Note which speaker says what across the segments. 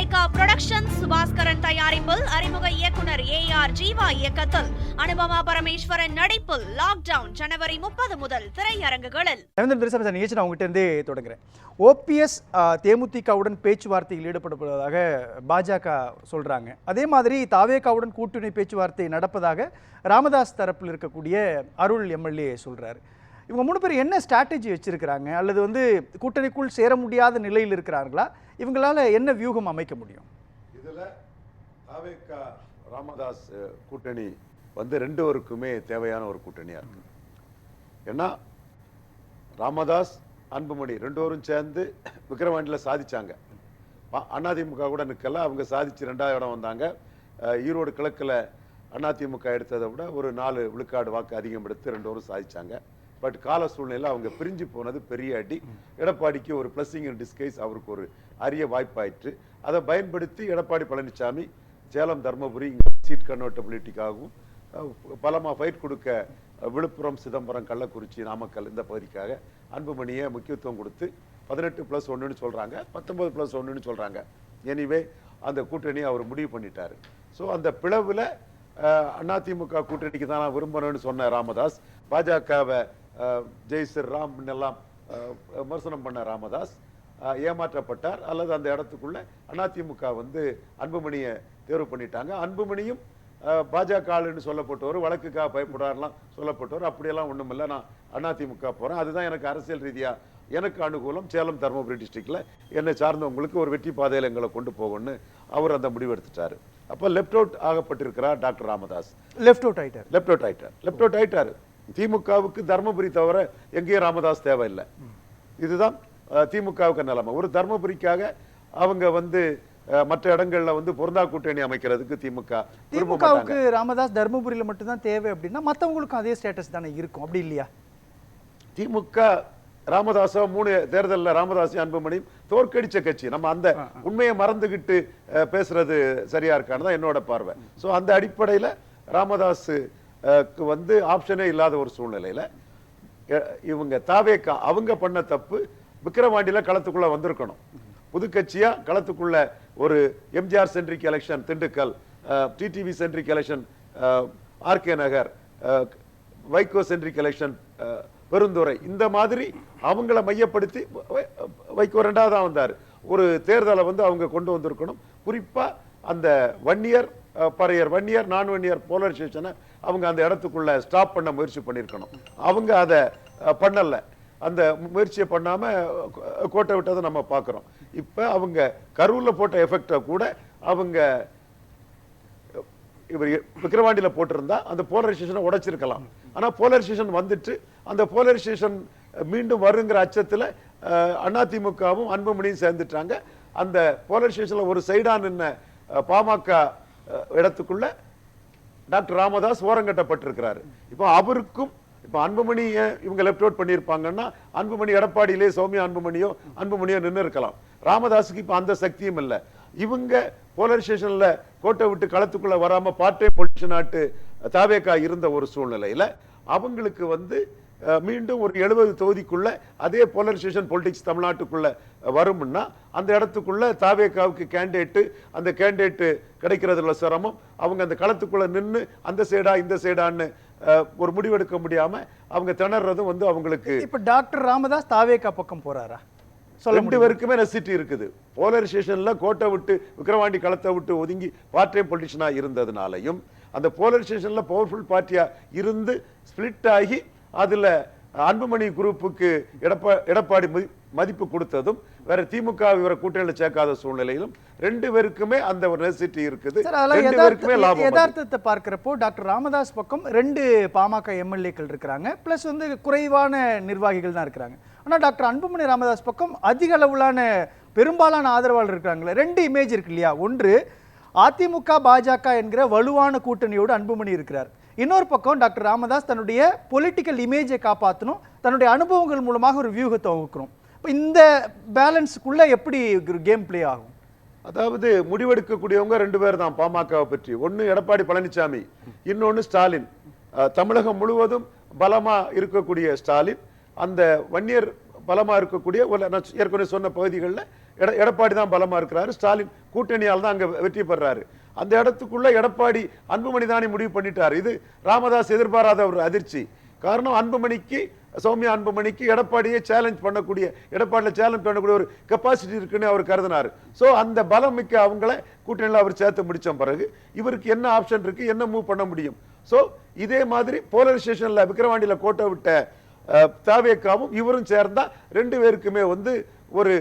Speaker 1: Lyca production Subaskaran தயாரிப்பில் அறிமுக இயக்குனர் AR ஜீவா இயக்கத்தில் அனுபமா பரமேஸ்வரன் நடிப்பில் லாக்டவுன் ஜனவரி 30 முதல் திரையரங்குகளில்.
Speaker 2: நிகழ்ச்சி நான் உங்ககிட்ட இருந்தே தொடங்குறேன். OPS தேமுதிகவுடன் பேச்சுவார்த்தையில் ஈடுபடுவதாக பாஜக சொல்றாங்க. அதே மாதிரி தாவேகாவுடன் கூட்டணி பேச்சுவார்த்தை நடப்பதாக ராமதாஸ் தரப்பில் இருக்கக்கூடிய அருள் MLA சொல்றாரு. இவங்க 3 பேர் என்ன ஸ்ட்ராட்டஜி வச்சிருக்கிறாங்க, அல்லது கூட்டணிக்குள் சேர முடியாத நிலையில் இருக்கிறார்களா? இவங்களால என்ன வியூகம் அமைக்க முடியும்?
Speaker 3: இதுல தாவேகா ராமதாஸ் கூட்டணி ரெண்டுவருக்குமே தேவையான ஒரு கூட்டணியா இருக்கு. ஏன்னா ராமதாஸ் அன்புமணி ரெண்டுவரும் சேர்ந்து விக்கிரவாண்டியில சாதிச்சாங்க. அதிமுக கூட நிக்கல, அவங்க சாதிச்சு 2வது இடம் வந்தாங்க. ஈரோடு கிழக்குல அதிமுக எடுத்ததை விட ஒரு 4 விழுக்காடு வாக்கு அதிகம் எடுத்து ரெண்டுவரும் சாதிச்சாங்க. பட் கால சூழ்நிலை அவங்க பிரிஞ்சு போனது பெரிய அடி. எடப்பாடிக்கு ஒரு பிளஸிங் இன் டிஸ்கைஸ், அவருக்கு ஒரு அரிய வாய்ப்பாயிற்று. அதை பயன்படுத்தி எடப்பாடி பழனிசாமி சேலம் தர்மபுரி சீட் கன்வெர்டபிலிட்டிக்காகவும் பலமா ஃபைட் கொடுக்க விழுப்புரம் சிதம்பரம் கள்ளக்குறிச்சி நாமக்கல் இந்த பகுதிக்காக அன்புமணியை முக்கியத்துவம் கொடுத்து 18+1 சொல்றாங்க, 19+1 சொல்றாங்க. எனிவே அந்த கூட்டணியை அவர் முடிவு பண்ணிட்டாரு. ஸோ அந்த பிளவுல அதிமுக கூட்டணிக்கு தான் நான் விரும்பணும்னு சொன்ன ராமதாஸ் பாஜகவை ஜெய் ஸ்ரீராம் எல்லாம் விமர்சனம் பண்ண ராமதாஸ் ஏமாற்றப்பட்டார். அல்லது அந்த இடத்துக்குள்ள அதிமுக அன்புமணியை தேர்வு பண்ணிட்டாங்க. அன்புமணியும் பாஜக ஆளுன்னு சொல்லப்பட்டவர், வழக்குக்காக பயப்படாரெல்லாம் சொல்லப்பட்டவர். அப்படியெல்லாம் ஒண்ணுமில்லை, நான் அதிமுக போறேன், அதுதான் எனக்கு அரசியல் ரீதியா எனக்கு அனுகூலம். சேலம் தர்மபுரி டிஸ்ட்ரிக்ட்ல என்னை சார்ந்தவங்களுக்கு ஒரு வெற்றி பாதையில் எங்களை கொண்டு போகணும்னு அவர் அந்த முடிவு எடுத்துட்டாரு. அப்ப லெப்ட் அவுட் ஆகப்பட்டிருக்கிறார் டாக்டர் ராமதாஸ். லெப்ட் அவுட் ஆயிட்டாரு. திமுகவுக்கு தர்மபுரி தவிர எங்கேயும் ராமதாஸ் தேவையில்லை. இதுதான் திமுகவுக்கு நிலைமை. ஒரு தர்மபுரிக்காக அவங்க மற்ற இடங்கள்ல பொருந்தா கூட்டணி அமைக்கிறதுக்கு
Speaker 2: திமுகவுக்கு ராமதாஸ் தர்மபுரியில மட்டும்தான் தேவை அப்படின்னா மற்றவங்களுக்கும் அதே ஸ்டேட்டஸ் தானே இருக்கும், அப்படி இல்லையா?
Speaker 3: திமுக ராமதாச 3 தேர்தலில் ராமதாஸ் அன்புமணியும் தோற்கடிச்ச கட்சி. நம்ம அந்த உண்மையை மறந்துகிட்டு பேசுறது சரியா இருக்கான்னு என்னோட பார்வை. ஸோ அந்த அடிப்படையில் ராமதாஸுக்கு ஆப்ஷனே இல்லாத ஒரு சூழ்நிலையில இவங்க தாவேகா அவங்க பண்ண தப்பு விக்கிரவாண்டியில களத்துக்குள்ள வந்திருக்கணும். புதுக்கட்சியா களத்துக்குள்ள ஒரு MGR centric election Dindigul, TTV centric election RK நகர், வைகோ சென்ட்ரிக் எலெக்ஷன் பெருந்துறை, இந்த மாதிரி அவங்கள மையப்படுத்தி வைகோ 2வது வந்தார். ஒரு தேர்தலை அவங்க கொண்டு வந்திருக்கணும். குறிப்பா அந்த 1 இயர் பரையர் 1 இயர் நான் 1 இயர் போலரைசேஷனை அவங்க அந்த இடத்துக்குள்ள ஸ்டாப் பண்ண முயற்சி பண்ணிருக்கணும். அவங்க அதை பண்ணல. அந்த முயற்சியை பண்ணாம கோட்டை விட்டதை நம்ம பார்க்கிறோம். இப்ப அவங்க கரூர்ல போட்ட எஃபெக்ட கூட அவங்க இவர் விக்கிரவாண்டியில போட்டிருந்தா அந்த போலரைசேஷனை உடைச்சிருக்கலாம். ஆனா போலரைசேஷன் அந்த போலரைசேஷன் மீண்டும் வருங்கிற அச்சத்துல அதிமுகவும் அன்புமணியும் சேர்ந்துட்டாங்க. அந்த போலரைசேஷன்ல ஒரு சைடா நின்ன பாமக இடத்துக்குள்ள டாக்டர் ராமதாஸ் ஓரங்கட்டப்பட்டிருக்கிறாரு. இப்போ அவருக்கும் இப்ப அன்புமணியை இவங்க லெப்ட் அவுட் பண்ணியிருப்பாங்கன்னா அன்புமணி எடப்பாடியிலே சௌமியா அன்புமணியோ நின்று இருக்கலாம். ராமதாஸுக்கு இப்ப அந்த சக்தியும் இல்லை. இவங்க போலரைசேஷன்ல கோட்டை விட்டு களத்துக்குள்ள வராம பார்ட் டைம் பொலிட்டிஷன் ஆட்டு தாவேகா இருந்த ஒரு சூழ்நிலையில அவங்களுக்கு மீண்டும் ஒரு 70 தொகுதிக்குள்ள அதே போலரைசேஷன் பொலிட்டிக்ஸ் தமிழ்நாட்டுக்குள்ள வரும்னா அந்த இடத்துக்குள்ள தாவேகாவுக்கு அந்த கேண்டிடேட் கிடைக்கிறதுல சிரமம். அவங்க அந்த களத்துக்குள்ள நின்று அந்த சைடா இந்த சைடான்னு ஒரு முடிவெடுக்க முடியாம அவங்க திணறதும் அவங்களுக்கு.
Speaker 2: இப்ப டாக்டர் ராமதாஸ் தாவேகா பக்கம் போறாரா?
Speaker 3: 2 பேருக்குமே நெசிட்டி இருக்குது. போலரைசேஷன்ல கோட்டை விட்டு விக்கிரவாண்டி களத்தை விட்டு ஒதுங்கி பார்ட் டைம் பொலிட்டிஷனா இருந்ததுனாலையும் அந்த போலரைசேஷன்ல பவர்ஃபுல் பார்ட்டியா இருந்து ஸ்பிளிட் ஆகி அதுல அன்புமணி குரூப்புக்கு எடப்பாடி மதிப்பு கொடுத்ததும் வேற திமுக இவரை கூட்டணியில் சேர்க்காத சூழ்நிலையிலும் 2 பேருக்குமே அந்த ஒரு நெசிட்டி இருக்குது. 2 பேருக்குமே லாபம்.
Speaker 2: யதார்த்தத்தை பார்க்கிறப்போ டாக்டர் ராமதாஸ் பக்கம் 2 பாமக MLAக்கள் இருக்கிறாங்க, பிளஸ் குறைவான நிர்வாகிகள் தான் இருக்கிறாங்க. ஆனா டாக்டர் அன்புமணி ராமதாஸ் பக்கம் அதிக அளவிலான பெரும்பாலான ஆதரவாளர் இருக்கிறாங்களே. 2 இமேஜ் இருக்கு இல்லையா? ஒன்று அதிமுக பாஜக என்கிற வலுவான கூட்டணியோடு அன்புமணி இருக்கிறார். இன்னொரு பக்கம் டாக்டர் ராமதாஸ் தன்னுடைய பொலிட்டிக்கல் இமேஜை காப்பாற்றணும், தன்னுடைய அனுபவங்கள் மூலமாக ஒரு வியூகத்தை வகுக்கணும். இப்போ இந்த பேலன்ஸுக்குள்ள எப்படி கேம் பிளே ஆகும்?
Speaker 3: அதாவது முடிவெடுக்கக்கூடியவங்க 2 பேர் தான் பாமகவை பற்றி. ஒன்னு எடப்பாடி பழனிசாமி, இன்னொன்னு ஸ்டாலின். தமிழகம் முழுவதும் பலமா இருக்கக்கூடிய ஸ்டாலின் அந்த 1 இயர் பலமா இருக்கக்கூடிய ஏற்கனவே சொன்ன பகுதிகளில் எடப்பாடி தான் பலமா இருக்கிறாரு, ஸ்டாலின் கூட்டணியால் தான் அங்க வெற்றி பெறாரு. அந்த இடத்துக்குள்ள எடப்பாடி அன்புமணி தானே முடிவு பண்ணிட்டாரு. இது ராமதாஸ் எதிர்பாராத ஒரு அதிர்ச்சி. காரணம், அன்புமணிக்கு, சௌமியா அன்புமணிக்கு எடப்பாடியை சேலஞ்ச் பண்ணக்கூடிய, எடப்பாடியில சேலஞ்ச் பண்ணக்கூடிய ஒரு கெப்பாசிட்டி இருக்குன்னு அவர் கருதினார். சோ அந்த பலம் மிக்க அவங்கள கூட்டணியில் அவர் சேர்த்து முடிச்ச பிறகு இவருக்கு என்ன ஆப்ஷன் இருக்கு, என்ன மூவ் பண்ண முடியும். சோ இதே மாதிரி போலரைசேஷன்ல விக்கிரவாண்டியில கோட்டை விட்ட தாவேக்காவும் இவரும் சேர்ந்தா ரெண்டு பேருக்குமே ஒரு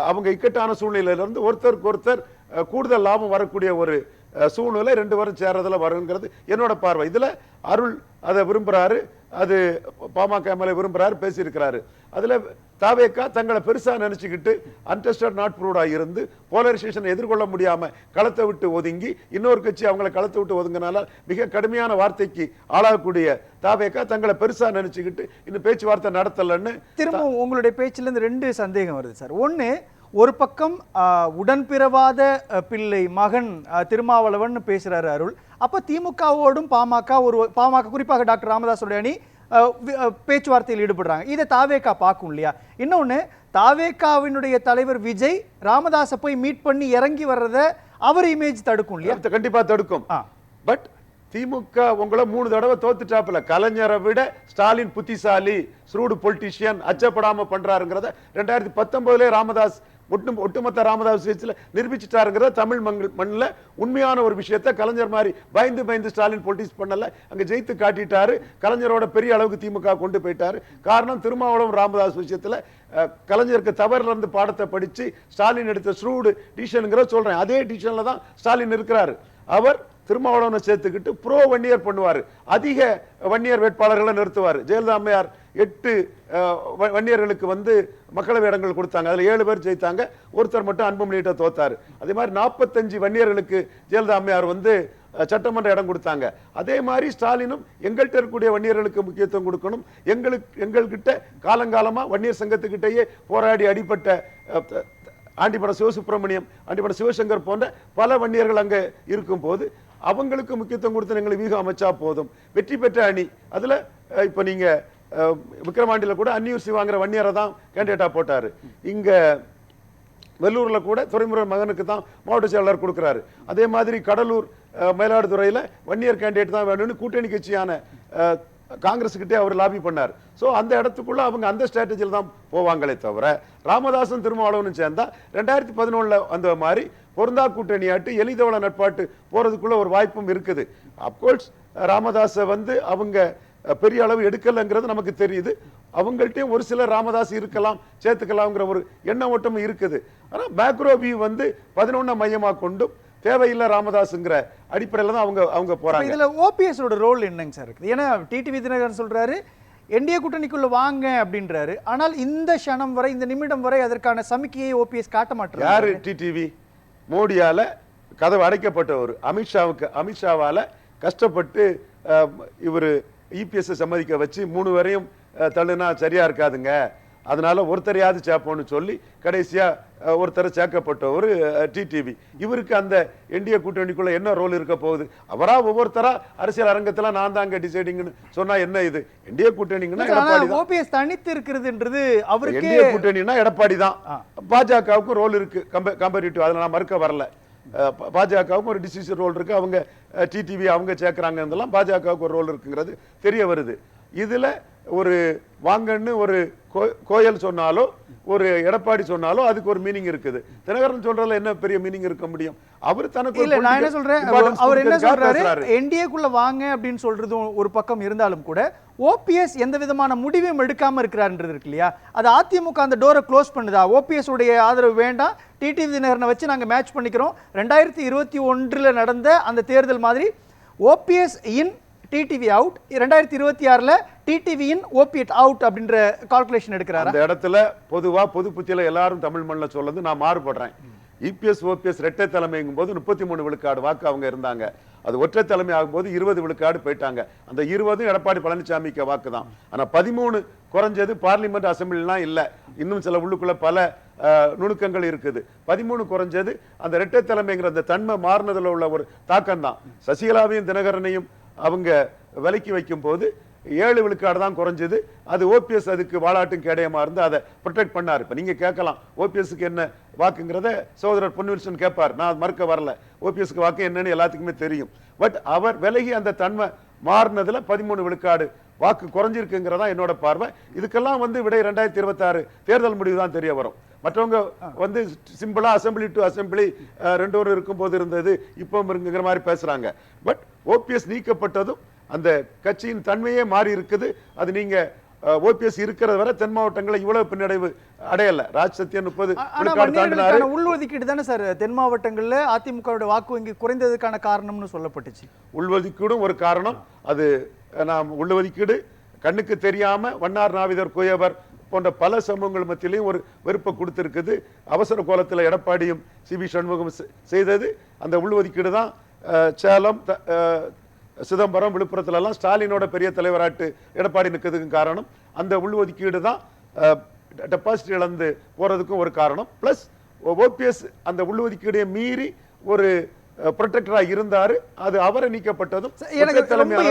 Speaker 3: அவங்க இக்கட்டான சூழ்நிலையில இருந்து ஒருத்தருக்கு ஒருத்தர் கூடுதல் லாபம் வரக்கூடிய ஒரு சூழ்நிலை ரெண்டு பேரும் சேர்றதுல வருங்கிறது என்னோட பார்வை. இதுல அருள் அதை விரும்புறாரு, அது பாமக எம்எல்ஏ விரும்புறாரு, பேசியிருக்கிறாரு. அதுல தாவேக்கா தங்களை பெருசா நினைச்சுக்கிட்டு அன்டெஸ்டட் நாட் ப்ரூவ்டா இருந்து போலரைசேஷன் எதிர்கொள்ள முடியாம களத்தை விட்டு ஒதுங்கி இன்னொரு கட்சி அவங்களை களத்தை விட்டு ஒதுங்கினால மிக கடுமையான வார்த்தைக்கு ஆளாகக்கூடிய தாவேக்கா தங்களை பெருசா நினைச்சுக்கிட்டு இன்னும் பேச்சுவார்த்தை நடத்தலன்னு
Speaker 2: திரும்ப உங்களுடைய பேச்சுல இருந்து ரெண்டு சந்தேகம் வருது சார். ஒன்னு, ஒரு பக்கம் உடன்பிறவாத பிள்ளை மகன் திருமாவளவன் பேசுறாரு அருள். அப்ப திமுகவோடும் பாமக குறிப்பாக டாக்டர் ராமதாஸோட அணி பேச்சுவார்த்தையில் ஈடுபடுறாங்க. இதை தாவேக்கா பார்க்கும் இல்லையா? இன்னொன்னு, தாவேக்காவினுடைய தலைவர் விஜய் ராமதாஸை போய் மீட் பண்ணி இறங்கி வர்றத அவர் இமேஜ் தடுக்கும் இல்லையா?
Speaker 3: கண்டிப்பா தடுக்கும். பட் திமுக உங்களை 3 தடவை தோத்துட்டாப்புல. கலைஞரை விட ஸ்டாலின் புத்திசாலி, ஸ்ரூடு பொலிட்டிஷியன், அச்சப்படாம பண்றாருங்கிறத 2019 ராமதாஸ் ஒட்டுமொத்த ராமதாஸ் நிரூபிச்சுட்டாருங்கிறத தமிழ் மண்ணில் உண்மையான ஒரு விஷயத்தை கலைஞர் மாதிரி பயந்து ஸ்டாலின் பொலிட்டிக்ஸ் பண்ணல, அங்க ஜெயித்து காட்டிட்டாரு. கலைஞரோட பெரிய அளவுக்கு திமுக கொண்டு போயிட்டாரு. காரணம், திருமாவளவன் ராமதாஸ் விஷயத்துல கலைஞருக்கு தவறுல இருந்து பாடத்தை படிச்சு ஸ்டாலின் எடுத்த ஸ்ரூடு டிசிஷன்ங்கிற சொல்றேன். அதே டிசிஷன்ல தான் ஸ்டாலின் இருக்கிறாரு. அவர் திருமாவளவனை சேர்த்துக்கிட்டு ப்ரோ வன்னியர் பண்ணுவாரு, அதிக வன்னியர் வேட்பாளர்களை நிறுத்துவார். ஜெயலலிதா அம்மையார் 8 வன்னியர்களுக்கு மக்களவை இடங்கள் கொடுத்தாங்க. அதுல 7 பேர் ஜெயித்தாங்க, ஒருத்தர் மட்டும் அன்புமணிகிட்ட தோத்தாரு. அதே மாதிரி 45 வன்னியர்களுக்கு ஜெயலலிதா அம்மையார் சட்டமன்ற இடம் கொடுத்தாங்க. அதே மாதிரி ஸ்டாலினும் எங்கள்கிட்ட இருக்கக்கூடிய வன்னியர்களுக்கு முக்கியத்துவம் கொடுக்கணும், எங்கள்கிட்ட காலங்காலமா வன்னியர் சங்கத்துக்கிட்டேயே போராடி அடிப்பட்ட ஆண்டிபட சிவசுப்பிரமணியம், ஆண்டிபட சிவசங்கர் போன்ற பல வன்னியர்கள் அங்க இருக்கும் போது அவங்களுக்கு முக்கியத்துவம் கொடுத்து எங்களை வீகம் அமைச்சா போதும். வெற்றி பெற்ற அணி. அதுல இப்ப நீங்க விக்கிரவாண்டியில கூட அன்னியூர் சிவாங்கிற வன்னியரை தான் கேண்டிடேட்டா போட்டாரு. இங்க வெள்ளூர்ல கூட துரைமுருகன் மகனுக்கு தான் மாவட்ட செயலாளர் கொடுக்கிறாரு. அதே மாதிரி கடலூர், மயிலாடுதுறையில வன்னியர் கேண்டிடேட் தான் வேணும்னு கூட்டணி கட்சியான காங்கிரஸ் கிட்டே அவர் லாபி பண்ணார். சோ அந்த இடத்துக்குள்ள அவங்க அந்த ஸ்ட்ராட்டஜியில் தான் போவாங்களே தவிர ராமதாசன் திருமாவளவனும் சேர்ந்தா 2011 அந்த மாதிரி பொருந்தா கூட்டணியாட்டு எளிதவள நட்பாட்டு போறதுக்குள்ள ஒரு வாய்ப்பும் இருக்குது. அப்கோர்ஸ் ராமதாஸை அவங்க பெரிய அளவு எடுக்கலங்கிறது நமக்கு தெரியுது. அவங்கள்ட்டையும் ஒரு சில ராமதாஸ் இருக்கலாம், சேர்த்துக்கலாம்ங்கிற ஒரு எண்ண ஓட்டம் இருக்குது. ஆனா மேக்ரோ வியூ 11 மையமா கொண்டும் தேவையில்லை ராமதாஸ்ங்கிற அடிப்படையில் தான் அவங்க போறாங்க.
Speaker 2: இதுல ஓபிஎஸ் ஓட ரோல் என்னங்க சார் இருக்குது? ஏன்னா டிடிவி தினகரன் சொல்றாரு என்டிஏ கூட்டணிக்குள்ள வாங்க அப்படின்றாரு. ஆனால் இந்த க்ஷணம் வரை, இந்த நிமிடம் வரை அதற்கான சமிக்கையை ஓபிஎஸ் காட்ட மாட்டாரு.
Speaker 3: யாரு டிடிவி? மோடியால கதவு அடைக்கப்பட்டவர். அமித்ஷாவால கஷ்டப்பட்டு இவர் இபிஎஸ் சம்மதிக்க வச்சு 3 வரையும் தள்ளுனா சரியா இருக்காதுங்க, அதனால ஒருத்தரையாவது சேர்ப்போம்னு சொல்லி கடைசியா ஒருத்தரை சேர்க்கப்பட்ட ஒரு டிடிவி. இவருக்கு அந்த என்டிஏ கூட்டணிக்குள்ள என்ன ரோல் இருக்க போகுது? அவரா ஒவ்வொருத்தரா அரசியல் அரங்கத்துல நான் தான் டிசைடிங்னு சொன்னா என்ன? இது என்டிஏ கூட்டணிங்கன்னா எடப்பாடி தான்.
Speaker 2: ஓபிஎஸ் தனித்து இருக்குதுன்றது அவருக்கு.
Speaker 3: என்டிஏ கூட்டணினா எடப்பாடி தான். பாஜகவுக்கும் ரோல் இருக்கு கம்பேரிட்டிவ், அதனால நான் மறுக்க வரல. பாஜகவுக்கும் ஒரு டிசிஷன் ரோல் இருக்கு. அவங்க டிடிவி அவங்க சேர்க்கிறாங்க, பாஜகவுக்கு ஒரு ரோல் இருக்குங்கிறது தெரிய வருது. இதுல ஒரு வாங்கன்னு ஒரு கோயல் சொன்னாலோ ஒரு எடப்பாடி சொன்னாலோ அதுக்கு ஒரு மீனிங் இருக்குது. தினகரன் சொல்றதுல என்ன பெரிய மீனிங் இருக்க முடியும்? அவர் தனக்கு
Speaker 2: இல்ல, நான் என்ன சொல்றேன், அவர் என்ன சொல்றாரு, என்டிஏக்குள்ள வாங்க அப்படின்னு சொல்றதும் ஒரு பக்கம் இருந்தாலும் கூட ஓபிஎஸ் எந்த விதமான முடிவையும் எடுக்காம இருக்கிறாருன்றது இருக்கு இல்லையா? அது அதிமுக அந்த டோரை க்ளோஸ் பண்ணுதா? ஓபிஎஸ் உடைய ஆதரவு வேண்டாம், டிடிவி தினகரனை வச்சு நாங்க மேட்ச் பண்ணிக்கிறோம். 2021 நடந்த அந்த தேர்தல் மாதிரி ஓபிஎஸ் இன் டிடிவி அவுட், 2026 டிடிவி இன் ஓபிஎஸ் அவுட் அப்படின்ற கால்குலேஷன் எடுக்கிறாரு.
Speaker 3: அந்த இடத்துல பொதுவா பொது புத்தியில எல்லாரும் தமிழ் மண்ணில் சொல்றது நான் மாறுபடுறேன். இபிஎஸ் ஓபிஎஸ் இரட்டை தலைமைங்கும் போது 33 விழுக்காடு வாக்கு அவங்க இருந்தாங்க. அது ஒற்றை தலைமை ஆகும்போது 20 விழுக்காடு போயிட்டாங்க. அந்த 20 எடப்பாடி பழனிசாமிக்கு வாக்கு தான். ஆனா 13 குறைஞ்சது பார்லிமெண்ட் அசம்பிளிலாம் இல்ல, இன்னும் சில உள்ளுக்குள்ள பல நுணுக்கங்கள் இருக்குது. 13 குறைஞ்சது அந்த இரட்டை தலைமைங்கிற அந்த தன்மை மாறினதுல உள்ள ஒரு தாக்கம் தான். சசிகலாவையும் தினகரனையும் அவங்க விலக்கி வைக்கும் போது 7 விழுக்காடு தான் குறைஞ்சது. அது ஓபிஎஸ் அதுக்கு வாலாட்டும் கேடயமா இருந்து அதை ப்ரொடெக்ட் பண்ணாரு. இப்ப நீங்க கேட்கலாம் ஓபிஎஸ்க்கு என்ன வாக்குங்கிறத சகோதரர் பொன்வில்சன் கேட்பார். நான் மறுக்க வரல, ஓபிஎஸ்க்கு வாக்கு என்னன்னு எல்லாத்துக்குமே தெரியும். பட் அவர் விலகி அந்த தன்மை மாறினதுல 13 விழுக்காடு வாக்கு குறைஞ்சிருக்குங்கிறதா என்னோட பார்வை. இதுக்கெல்லாம் விடை 2026 தேர்தல் முடிவு தான் தெரிய வரும். மற்றவங்க சிம்பிளா அசம்பிளி டு அசம்பிளி 2 ஒரு இருக்கும் போது இருந்தது, இப்போ இருக்குங்கிற மாதிரி பேசுறாங்க. பட் ஓபிஎஸ் நீக்கப்பட்டதும் அந்த கட்சியின் தன்மையே மாறி இருக்குது. அது நீங்க ஓபிஎஸ் இருக்கிற வரை தென் மாவட்டங்களில் இவ்வளவு பின்னடைவு அடையல. ராஜ் சத்யன் 30
Speaker 2: உள்ஒதுக்கீடு தானே சார் தென் மாவட்டங்கள்ல அதிமுக வாக்கு வங்கி குறைந்ததுக்கான காரணம்னு சொல்லப்பட்டுச்சு.
Speaker 3: உள்ஒதுக்கீடும் ஒரு காரணம். அது நாம் உள்ஒதுக்கீடு கண்ணுக்கு தெரியாம வண்ணார் நாவிதர் குயவர் போன்ற பல சமூகங்கள் மத்தியிலையும் ஒரு வெறுப்பை கொடுத்திருக்குது. அவசர கோலத்தில் எடப்பாடியும் சிவி சண்முகம் செய்தது அந்த உள்ஒதுக்கீடு தான். சேலம், சிதம்பரம், விழுப்புரத்துல எல்லாம் ஸ்டாலினோட பெரிய தலைவராட்டு எடப்பாடி நிற்கிறதுக்கு காரணம் அந்த உள்ஒதுக்கீடு தான். டெபாசிட் இழந்து போறதுக்கும் ஒரு காரணம். பிளஸ் ஓபிஎஸ் அந்த உள்ஒதுக்கீடை மீறி ஒரு ப்ரொடெக்டரா இருந்தாரு. அது அவரை நீக்கப்பட்டதும்
Speaker 2: ரொம்ப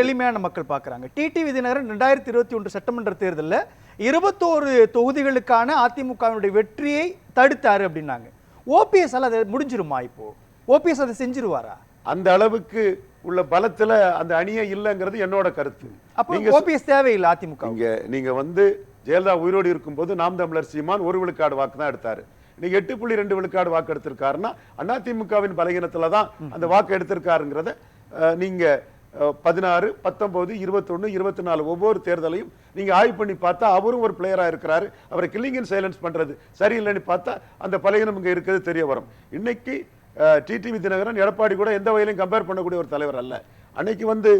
Speaker 2: எளிமையான மக்கள் பார்க்கறாங்க. டிடிவி தினகரன் 2021 சட்டமன்ற தேர்தலில் 21 தொகுதிகளுக்கான அதிமுகவினுடைய வெற்றியை தடுத்தாரு அப்படின்னாங்க. ஓபிஎஸ் அதை முடிஞ்சிருமா? இப்போ ஓபிஎஸ் அதை செஞ்சிருவாரா?
Speaker 3: அந்த அளவுக்கு உள்ள பலத்துல அந்த அணியே இல்லைங்கிறது என்னோட கருத்து.
Speaker 2: அப்ப ஓபிஎஸ் தேவையில்லை அதிமுக.
Speaker 3: நீங்க ஜெயலலிதா உயிரோடு இருக்கும் போது நாம் தமிழர் சீமான் 1 விழுக்காடு வாக்கு தான் எடுத்தாரு. இன்னைக்கு 8.2 விழுக்காடு வாக்கு எடுத்திருக்காருன்னா அதிமுகவின் பலகீனத்துல தான் அந்த வாக்கு எடுத்திருக்காருங்கிறத நீங்க 16, 19, 21, 24 ஒவ்வொரு தேர்தலையும் நீங்க ஆய்வு பண்ணி பார்த்தா அவரும் ஒரு பிளேயரா இருக்கிறாரு. அவரை கில்லிங் அண்ட் சைலன்ஸ் பண்றது சரியில்லைன்னு பார்த்தா அந்த பலகீனம் இங்க இருக்கிறது தெரிய வரும். இன்னைக்கு டிடிவி தினகரன் எடப்பாடி கூட எந்த வகையிலையும் கம்பேர் பண்ணக்கூடிய ஒரு தலைவர் அல்ல. அன்னைக்கு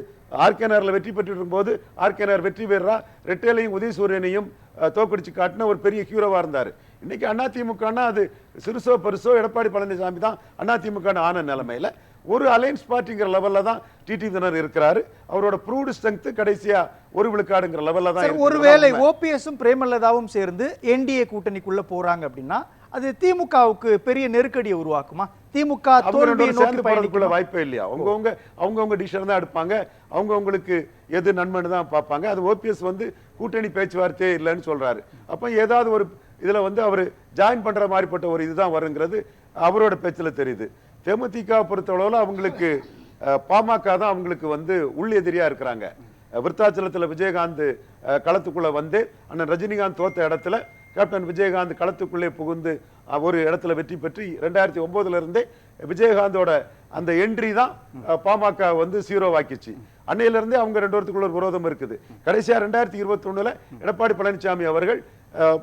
Speaker 3: ஆர்கேனர்ல வெற்றி பெற்று இருக்கும்போது ஆர்கேனர் வெற்றி பெறா ரெட்டேலையும் உதயசூரியனையும் தோக்கடிச்சு காட்டின ஒரு பெரிய ஹீரோவா இருந்தாரு. இன்னைக்கு அதிமுகனா அது சிறுசோ பெருசோ எடப்பாடி பழனிசாமி தான் அதிமுக ஆன நிலைமையில ஒரு அலையன்ஸ் பார்ட்டிங்கிற லெவல்ல தான் டிடிவி தினகரன் இருக்கிறாரு. அவரோட ப்ரூவ்டு ஸ்ட்ரெங்த் கடைசியா 1 விழுக்காடுங்கிற லெவல்ல தான்.
Speaker 2: ஒருவேளை ஓபிஎஸும் பிரேமலதாவும் சேர்ந்து என்டிஏ கூட்டணிக்குள்ள போறாங்க அப்படின்னா அது திமுகவுக்கு பெரிய நெருக்கடியை உருவாக்குமா? திமுக
Speaker 3: தோல்விக்குள்ள வாய்ப்பே இல்லையா? அவங்கவுங்க டிசிஷன் தான் எடுப்பாங்க. அவங்கவுங்களுக்கு எது நன்மைன்னு தான் பார்ப்பாங்க. அது ஓபிஎஸ் கூட்டணி பேச்சுவார்த்தையே இல்லைன்னு சொல்றாரு. அப்ப ஏதாவது ஒரு இதுல அவரு ஜாயின் பண்ற மாதிரிப்பட்ட ஒரு இதுதான் வருங்கிறது அவரோட பேச்சுல தெரியுது. தேமுதிக பொறுத்தளவுல அவங்களுக்கு பாமக தான் அவங்களுக்கு உள் எதிரியா இருக்கிறாங்க. விருத்தாச்சலத்துல விஜயகாந்த் களத்துக்குள்ள அண்ணன் ரஜினிகாந்த் தோத்த இடத்துல கேப்டன் விஜயகாந்த் களத்துக்குள்ளே புகுந்து ஒரு இடத்துல வெற்றி பெற்று 2009 இருந்தே விஜயகாந்தோட அந்த என்ட்ரி தான் பாமக 0 வாக்கிச்சு. அன்னையில இருந்தே அவங்க 2 பேருக்குள்ள ஒரு விரோதம் இருக்குது. கடைசியா 2021 எடப்பாடி பழனிசாமி அவர்கள்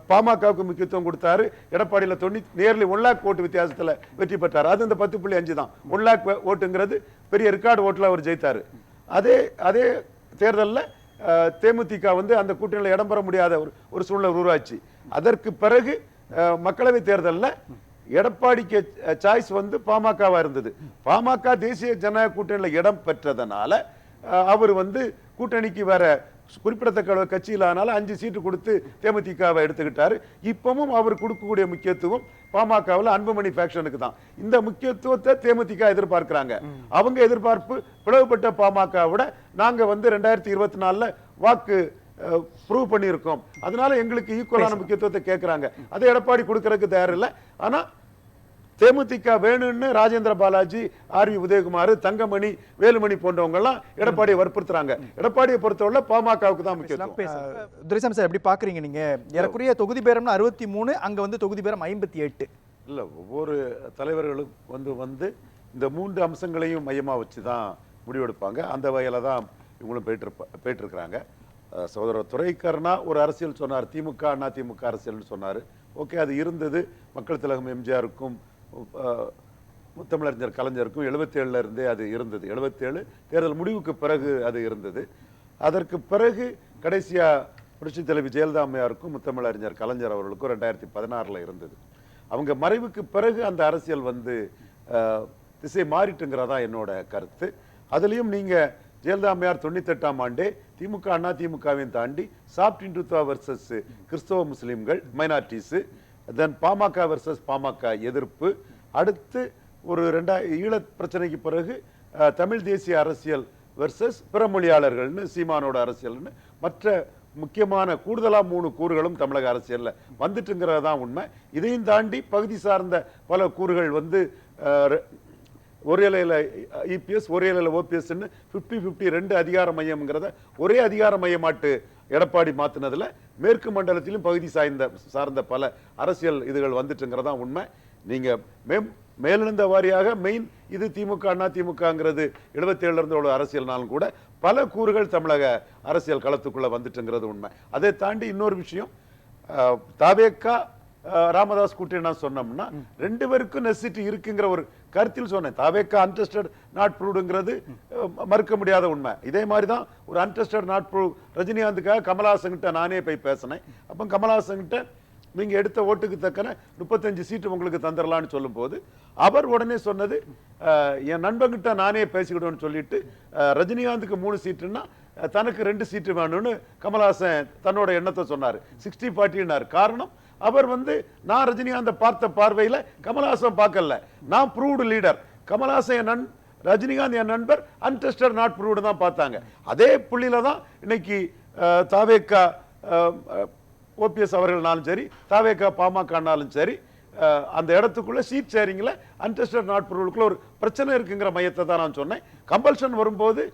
Speaker 3: பாமகவுக்கு முக்கியத்துவம் கொடுத்தாரு. எடப்பாடியில நேர்லி 1 லாக் ஓட்டு வித்தியாசத்துல வெற்றி பெற்றார். அது இந்த 10.5 தான். 1 லாக் ஓட்டுங்கிறது பெரிய ரெக்கார்டு ஓட்டுல அவர் ஜெயித்தாரு. அதே தேர்தலில் தேமுதிக அந்த கூட்டணியில் இடம்பெற முடியாத ஒரு சூழ்நிலை உருவாச்சு. அதற்கு பிறகு மக்களவை தேர்தலில் எடப்பாடிக்கு சாய்ஸ் பாமகவா இருந்தது. பாமக தேசிய ஜனநாயக கூட்டணியில் இடம் பெற்றதனால அவர் கூட்டணிக்கு வேற குறிப்பிடத்தக்க கட்சியிலானால 5 சீட்டு கொடுத்து தேமுதிகவை எடுத்துக்கிட்டாரு. இப்பவும் அவர் கொடுக்கக்கூடிய முக்கியத்துவம் பாமகவில் அன்புமணி ஃபேக்ஷனுக்கு தான். இந்த முக்கியத்துவத்தை தேமுதிக எதிர்பார்க்கிறாங்க. அவங்க எதிர்பார்ப்பு பிளவுபட்ட பாமகவோட நாங்க 2024 வாக்கு ப்ரூவ் பண்ணியிருக்கோம், அதனால எங்களுக்கு ஈக்குவலான முக்கியத்துவத்தை கேட்கிறாங்க. அதை எடப்பாடி கொடுக்கறதுக்கு தயார் இல்லை. ஆனா தேமுதிக வேணும்னு ராஜேந்திர பாலாஜி, ஆர்வி உதயகுமார், தங்கமணி, வேலுமணி போன்றவங்க எல்லாம் எடப்பாடியை வற்புறுத்துறாங்க. எடப்பாடியை பொறுத்தவரை பாமகவுக்கு தான் முக்கியத்துவம்.
Speaker 2: துரைசாமி சார் எப்படி பாக்குறீங்க நீங்க? ஏறக்குறைய தொகுதி பேரம் 63, அங்க தொகுதி பேரம் 58.
Speaker 3: இல்ல, ஒவ்வொரு தலைவர்களும் இந்த 3 அம்சங்களையும் மையமா வச்சுதான் முடிவெடுப்பாங்க. அந்த வகையில தான் இவங்களும் போயிட்டு இருக்கிறாங்க. சகோதரர் துரைக்கருணா ஒரு அரசியல் சொன்னார், திமுக அண்ணா திமுக அரசியல்னு சொன்னாரு. ஓகே, அது இருந்தது. மக்கள் திலகம் எம்ஜிஆருக்கும் முத்தமிழறிஞர் கலைஞருக்கும் 77 இருந்தே அது இருந்தது. 77 தேர்தல் முடிவுக்கு பிறகு அது இருந்தது. அதற்கு பிறகு கடைசியா புரட்சித் தலைவி ஜெயலலிதா அம்மையாருக்கும் முத்தமிழறிஞர் கலைஞர் அவர்களுக்கும் 2016 இருந்தது. அவங்க மறைவுக்கு பிறகு அந்த அரசியல் திசை மாறிட்டுங்கிறதா என்னோட கருத்து. அதுலயும் நீங்க ஜெயலலிதா அம்மையார் 98ஆம் ஆண்டே திமுக அண்ணா திமுகவையும் தாண்டி சாப்ட் இந்துத்வா வர்சஸ் கிறிஸ்தவ முஸ்லிம்கள் மைனாரிட்டிஸ், தென் பாமக வர்சஸ் பாமக எதிர்ப்பு, அடுத்து ஒரு ஈழ பிரச்சனைக்கு பிறகு தமிழ் தேசிய அரசியல் வெர்சஸ் பிற மொழியாளர்கள்னு சீமானோட அரசியல்னு மற்ற முக்கியமான கூடுதலா 3 கூறுகளும் தமிழக அரசியல்ல வந்துட்டுங்கிறது தான் உண்மை. இதையும் தாண்டி பகுதி சார்ந்த பல கூறுகள் வந்து ஒரு இலையில இபிஎஸ் ஒரு இலையில ஓபிஎஸ்ன்னு 50-50 2 அதிகார மையம்ங்கிறத ஒரே அதிகார மையமாட்டு எடப்பாடி மாத்தினதுல மேற்கு மண்டலத்திலும் பகுதி சார்ந்த பல அரசியல் இதுகள் வந்துட்டுங்கிறதா உண்மை. நீங்க மேலெழுந்த வாரியாக மெயின் இது திமுக அண்ணா திமுகங்கிறது 77 இருந்து உள்ள அரசியல்னாலும் கூட பல கூறுகள் தமிழக அரசியல் களத்துக்குள்ள வந்துட்டுங்கிறது உண்மை. அதை தாண்டி இன்னொரு விஷயம், தாவேக்கா ராமதாஸ் கூட்டணி சொன்னோம்னா 2 பேருக்கும் நெசிட்டி இருக்குங்கிற ஒரு கருத்தில் சொன்னேன். தாவேக்கா அன்டெஸ்டட் நாட் ப்ரூவ்டுங்கிறது மறுக்க முடியாத உண்மை. இதே மாதிரி தான் ஒரு அன்டெஸ்டட் நாட் ப்ரூவ் ரஜினிகாந்துக்காக கமல்ஹாசன் கிட்ட நானே போய் பேசினேன். அப்போ கமல்ஹாசன் கிட்ட நீங்க எடுத்த ஓட்டுக்கு தக்கன 35 சீட்டு உங்களுக்கு தந்துடலான்னு சொல்லும் போது அவர் உடனே சொன்னது, என் நண்பன்கிட்ட நானே பேசிக்கிடுவேன்னு சொல்லிட்டு ரஜினிகாந்துக்கு 3 சீட்டுன்னா தனக்கு 2 சீட்டு வேணும்னு கமல்ஹாசன் தன்னோட எண்ணத்தை சொன்னார். 60-40ன்னாரு. காரணம், அவர் வந்து நான் ரஜினிகாந்த பார்த்த பார்வையில கமல்ஹாசன் பார்க்கல, நான் ப்ரூவ்டு லீடர். கமல்ஹாசன் ரஜினிகாந்த் என் நண்பர் அன்டெஸ்டட் நாட் ப்ரூவ்டு தான் பார்த்தாங்க. அதே புள்ளியில தான் இன்னைக்கு தாவேக்கா ஓபிஎஸ் அவர்கள்னாலும் சரி, தாவேக்கா பாமகனாலும் சரி, அந்த இடத்துக்குள்ள சீட் ஷேரிங்ல அன்டெஸ்டட் நாட் ப்ரூவ்டுக்குள்ள ஒரு பிரச்சனை இருக்குங்கிற மையத்தை தான் நான் சொன்னேன். கம்பல்ஷன் வரும்போது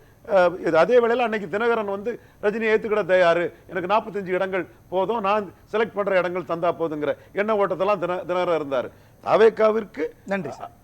Speaker 3: அதே வேளையில் அன்னைக்கு தினகரன் வந்து ரஜினி ஏத்துக்கிட தயாரு, எனக்கு 45 இடங்கள் போதும், நான் செலக்ட் பண்ற இடங்கள் தந்தா போதுங்கிற எண்ண ஓட்டத்தெல்லாம் தினகரன் இருந்தார். தாவேக்காவிற்கு
Speaker 2: நன்றி சார்.